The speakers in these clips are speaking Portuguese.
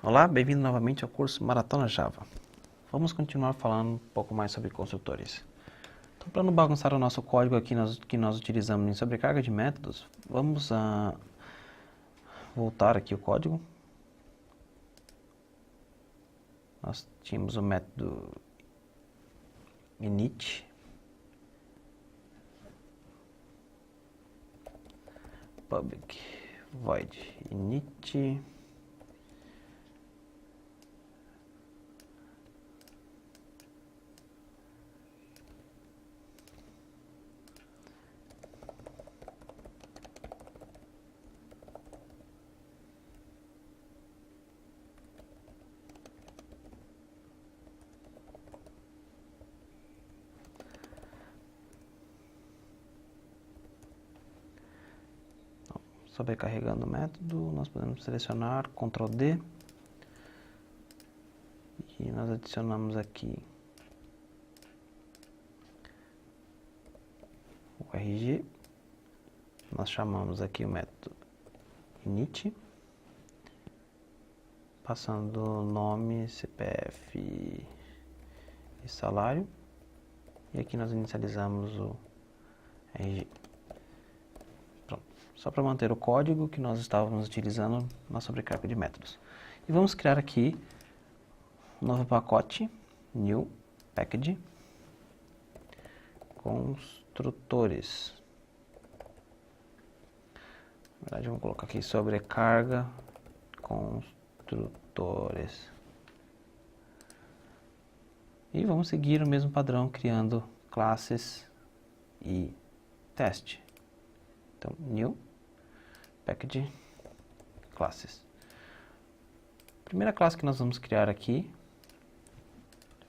Olá, bem-vindo novamente ao curso Maratona Java. Vamos continuar falando um pouco mais sobre construtores. Então, para não bagunçar o nosso código aqui que nós utilizamos em sobrecarga de métodos, vamos voltar aqui o código. Nós tínhamos o método init, public void init, sobrecarregando o método, nós podemos selecionar Ctrl D e nós adicionamos aqui o RG, nós chamamos aqui o método init, passando nome, CPF e salário, e aqui nós inicializamos o RG. Só para manter o código que nós estávamos utilizando na sobrecarga de métodos. E vamos criar aqui um novo pacote, new package, construtores. Na verdade, vamos colocar aqui sobrecarga construtores. E vamos seguir o mesmo padrão, criando classes e teste. Então, new package classes. Primeira classe que nós vamos criar aqui,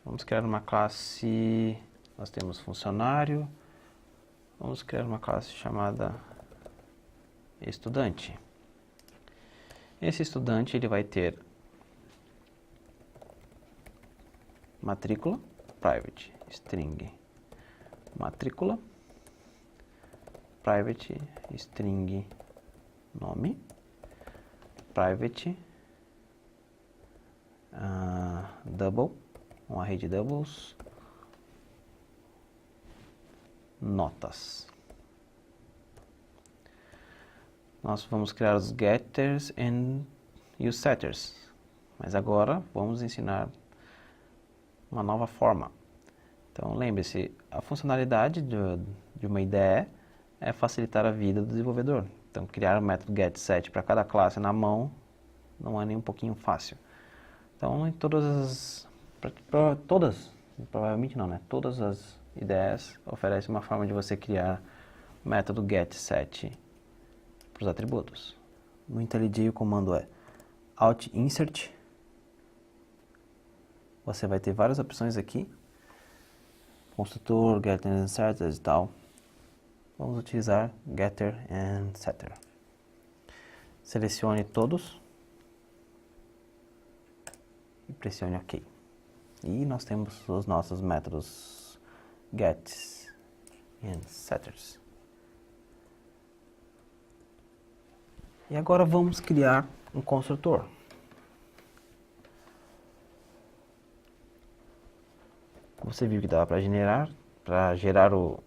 vamos criar uma classe, nós temos funcionário, vamos criar uma classe chamada estudante. Esse estudante ele vai ter matrícula, private, string, matrícula, private, string, nome, private, double, um array de doubles, notas. Nós vamos criar os getters e os setters, mas agora vamos ensinar uma nova forma. Então lembre-se, a funcionalidade de uma IDE é facilitar a vida do desenvolvedor. Então criar o método getSet para cada classe na mão não é nem um pouquinho fácil. Então em todas provavelmente não, né? Todas as IDEs oferecem uma forma de você criar o método getSet para os atributos. No IntelliJ o comando é Alt Insert. Você vai ter várias opções aqui, construtor, getter and setter e tal. Vamos utilizar getter and setter. Selecione todos e pressione OK. E nós temos os nossos métodos gets and setters. E agora vamos criar um construtor. Você viu que dava para gerar o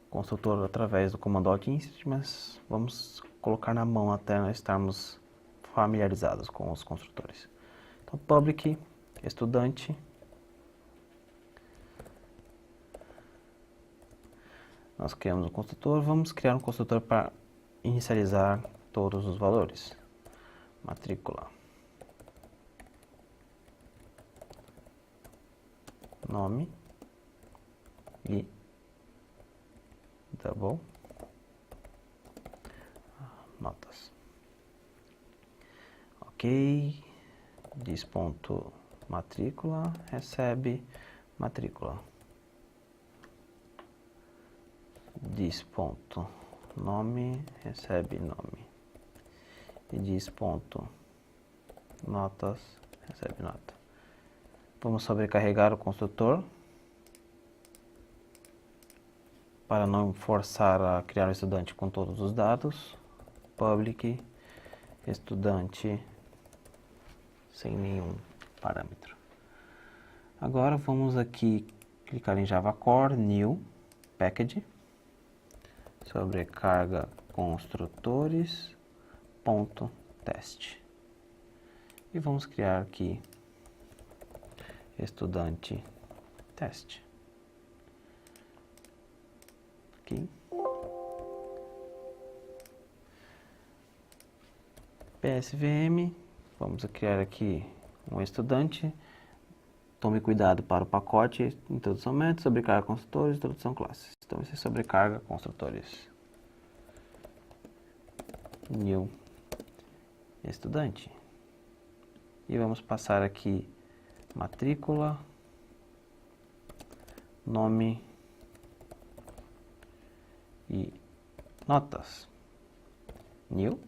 construtor através do comando Alt Insert, mas vamos colocar na mão até nós estarmos familiarizados com os construtores. Então, public, estudante, nós criamos um construtor, vamos criar um construtor para inicializar todos os valores. Matrícula, nome e double, notas. Ok, diz ponto matrícula, recebe matrícula. Diz ponto nome, recebe nome. E diz ponto notas, recebe nota. Vamos sobrecarregar o construtor para não forçar a criar o estudante com todos os dados. Public estudante sem nenhum parâmetro. Agora vamos aqui clicar em Java Core, New, Package, sobrecarga construtores, ponto, teste. E vamos criar aqui estudante teste. Aqui. PSVM, vamos criar aqui um estudante. Tome cuidado para o pacote, introdução método, sobrecarga construtores, introdução classes. Então esse é sobrecarga construtores. New estudante. E vamos passar aqui matrícula, nome e notas. New,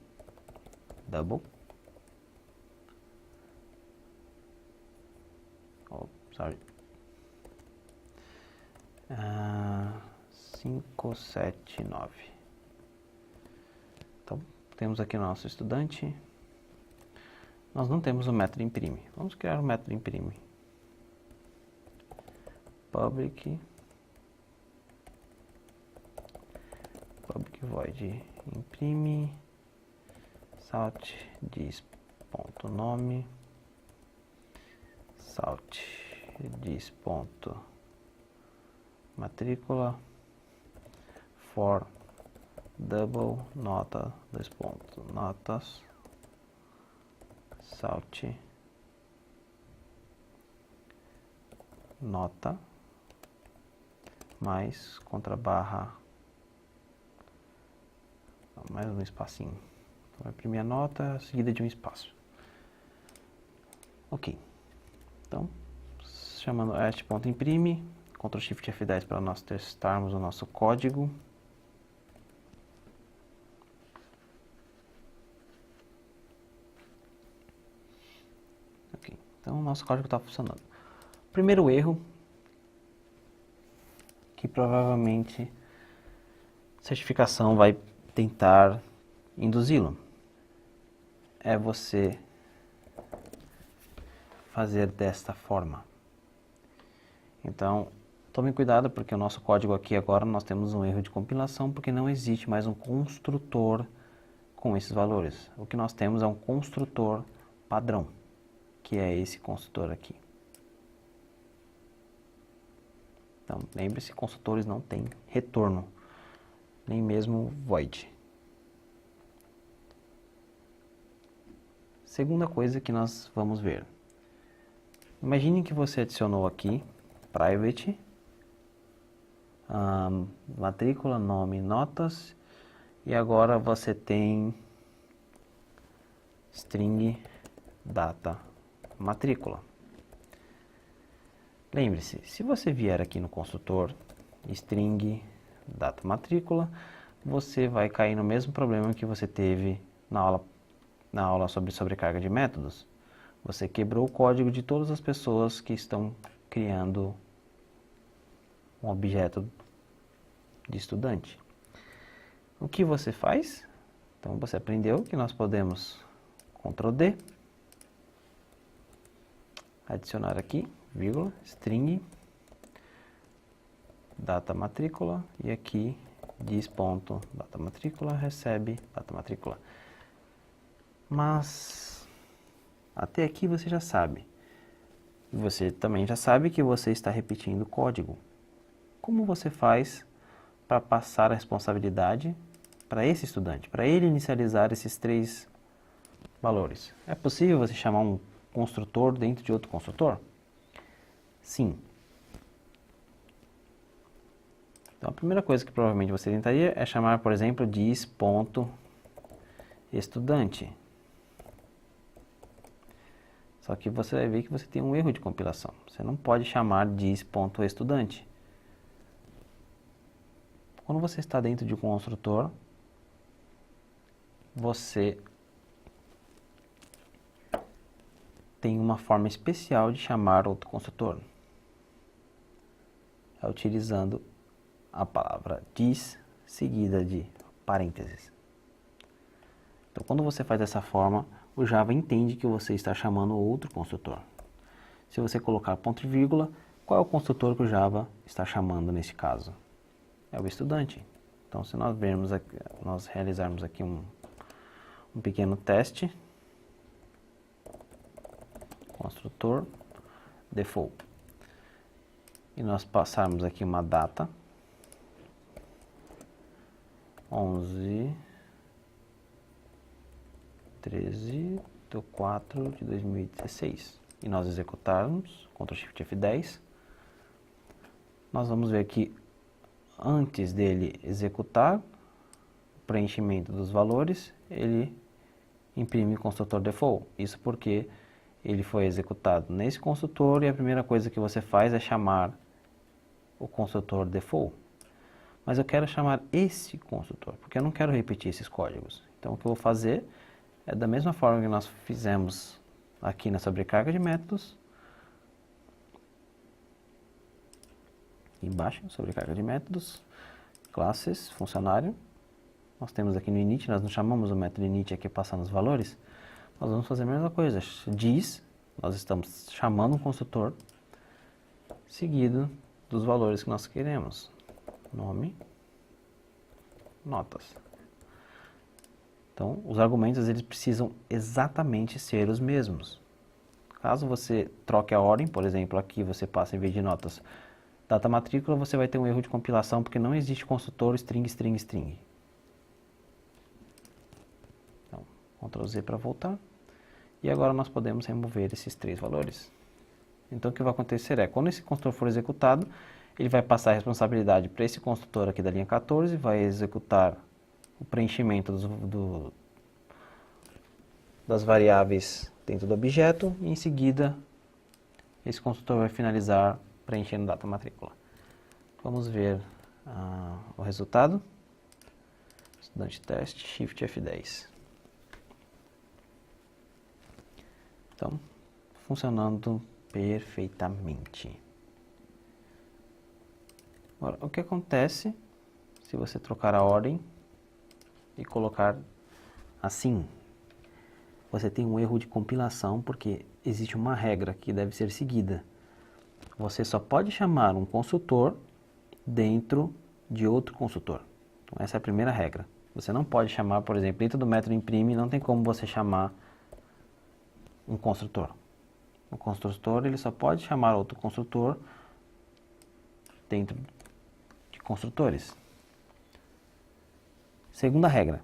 double. Oh, sorry. 579. Então, temos aqui o nosso estudante. Nós não temos o método imprime. Vamos criar o método imprime. Public void imprime salt dis.nome salt dis.matrícula for double nota notas salt nota mais contrabarra mais um espacinho. Então, vai imprimir a nota seguida de um espaço. Ok. Então, chamando est.imprime, Ctrl Shift F10 para nós testarmos o nosso código. Ok. Então, o nosso código está funcionando. Primeiro erro, que provavelmente a certificação vai tentar induzi-lo, é você fazer desta forma. Então, tome cuidado porque o nosso código aqui agora nós temos um erro de compilação porque não existe mais um construtor com esses valores. O que nós temos é um construtor padrão, que é esse construtor aqui. Então, lembre-se, construtores não têm retorno, nem mesmo void. Segunda coisa que nós vamos ver. Imagine que você adicionou aqui private, matrícula, nome, notas, e agora você tem string data matrícula. Lembre-se, se você vier aqui no construtor string data matrícula, você vai cair no mesmo problema que você teve na aula sobre sobrecarga de métodos. Você quebrou o código de todas as pessoas que estão criando um objeto de estudante. O que você faz? Então você aprendeu que nós podemos Ctrl D, adicionar aqui, vírgula, string data matrícula e aqui dis.data matrícula recebe data matrícula. Mas até aqui você já sabe. E você também já sabe que você está repetindo o código. Como você faz para passar a responsabilidade para esse estudante, para ele inicializar esses três valores? É possível você chamar um construtor dentro de outro construtor? Sim. Então a primeira coisa que provavelmente você tentaria é chamar, por exemplo, dis.estudante. Só que você vai ver que você tem um erro de compilação. Você não pode chamar dis.estudante. Quando você está dentro de um construtor, você tem uma forma especial de chamar outro construtor. É utilizando a palavra dis seguida de parênteses. Então, quando você faz dessa forma, o Java entende que você está chamando outro construtor. Se você colocar ponto e vírgula, qual é o construtor que o Java está chamando nesse caso? É o estudante. Então, se nós vermos aqui, nós realizarmos aqui um pequeno teste, construtor default, e nós passarmos aqui uma data, 11/13/2016, e nós executarmos, Ctrl Shift F10, nós vamos ver que antes dele executar o preenchimento dos valores, ele imprime o construtor default. Isso porque ele foi executado nesse construtor e a primeira coisa que você faz é chamar o construtor default. Mas eu quero chamar esse construtor, porque eu não quero repetir esses códigos. Então o que eu vou fazer é da mesma forma que nós fizemos aqui na sobrecarga de métodos, embaixo, sobrecarga de métodos, classes, funcionário. Nós temos aqui no init, nós não chamamos o método init aqui passando os valores. Nós vamos fazer a mesma coisa. Diz, nós estamos chamando um construtor seguido dos valores que nós queremos. Nome, notas. Então, os argumentos eles precisam exatamente ser os mesmos. Caso você troque a ordem, por exemplo, aqui você passa em vez de notas data matrícula, você vai ter um erro de compilação porque não existe construtor string, string, string. Então, Ctrl Z para voltar. E agora nós podemos remover esses três valores. Então, o que vai acontecer é, quando esse construtor for executado, ele vai passar a responsabilidade para esse construtor aqui da linha 14, vai executar o preenchimento das variáveis dentro do objeto, e em seguida, esse construtor vai finalizar preenchendo data matrícula. Vamos ver o resultado. Estudante teste, Shift F10. Então, funcionando perfeitamente. Agora, o que acontece se você trocar a ordem e colocar assim? Você tem um erro de compilação porque existe uma regra que deve ser seguida. Você só pode chamar um construtor dentro de outro construtor. Então, essa é a primeira regra. Você não pode chamar, por exemplo, dentro do método imprime, não tem como você chamar um construtor. O construtor ele só pode chamar outro construtor dentro de construtores. Segunda regra.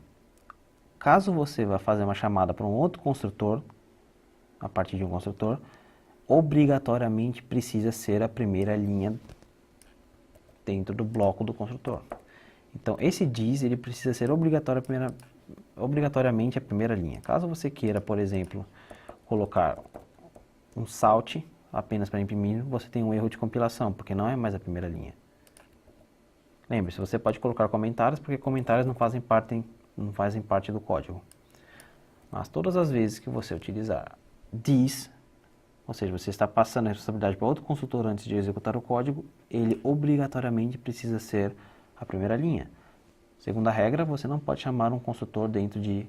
Caso você vá fazer uma chamada para um outro construtor, a partir de um construtor, obrigatoriamente precisa ser a primeira linha dentro do bloco do construtor. Então, esse diz, ele precisa ser obrigatoriamente a primeira linha. Caso você queira, por exemplo, colocar um salt apenas para imprimir, você tem um erro de compilação, porque não é mais a primeira linha. Lembre-se, você pode colocar comentários, porque comentários não fazem parte do código. Mas todas as vezes que você utilizar this, ou seja, você está passando a responsabilidade para outro construtor antes de executar o código, ele obrigatoriamente precisa ser a primeira linha. Segunda regra, você não pode chamar um construtor dentro de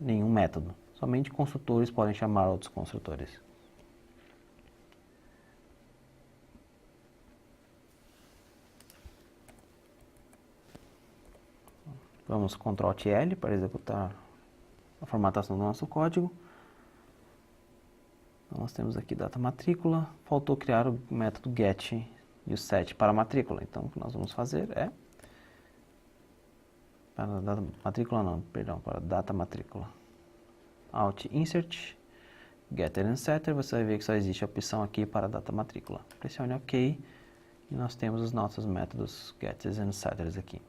nenhum método. Somente construtores podem chamar outros construtores. Vamos Ctrl Alt L para executar a formatação do nosso código. Então, nós temos aqui data matrícula, faltou criar o método get e o set para a matrícula. Então, o que nós vamos fazer é, para data matrícula não, perdão, para data matrícula. Alt Insert, Getter and Setter, você vai ver que só existe a opção aqui para data matrícula. Pressione OK e nós temos os nossos métodos Getters and Setters aqui.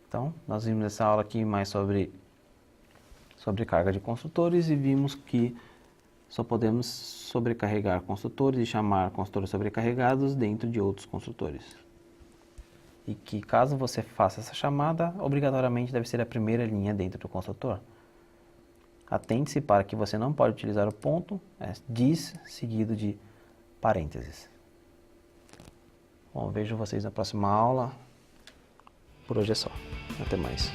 Então, nós vimos essa aula aqui mais sobre sobrecarga de construtores e vimos que só podemos sobrecarregar construtores e chamar construtores sobrecarregados dentro de outros construtores. E que caso você faça essa chamada, obrigatoriamente deve ser a primeira linha dentro do construtor. Atente-se para que você não pode utilizar o ponto, diz seguido de parênteses. Bom, vejo vocês na próxima aula. Por hoje é só. Até mais.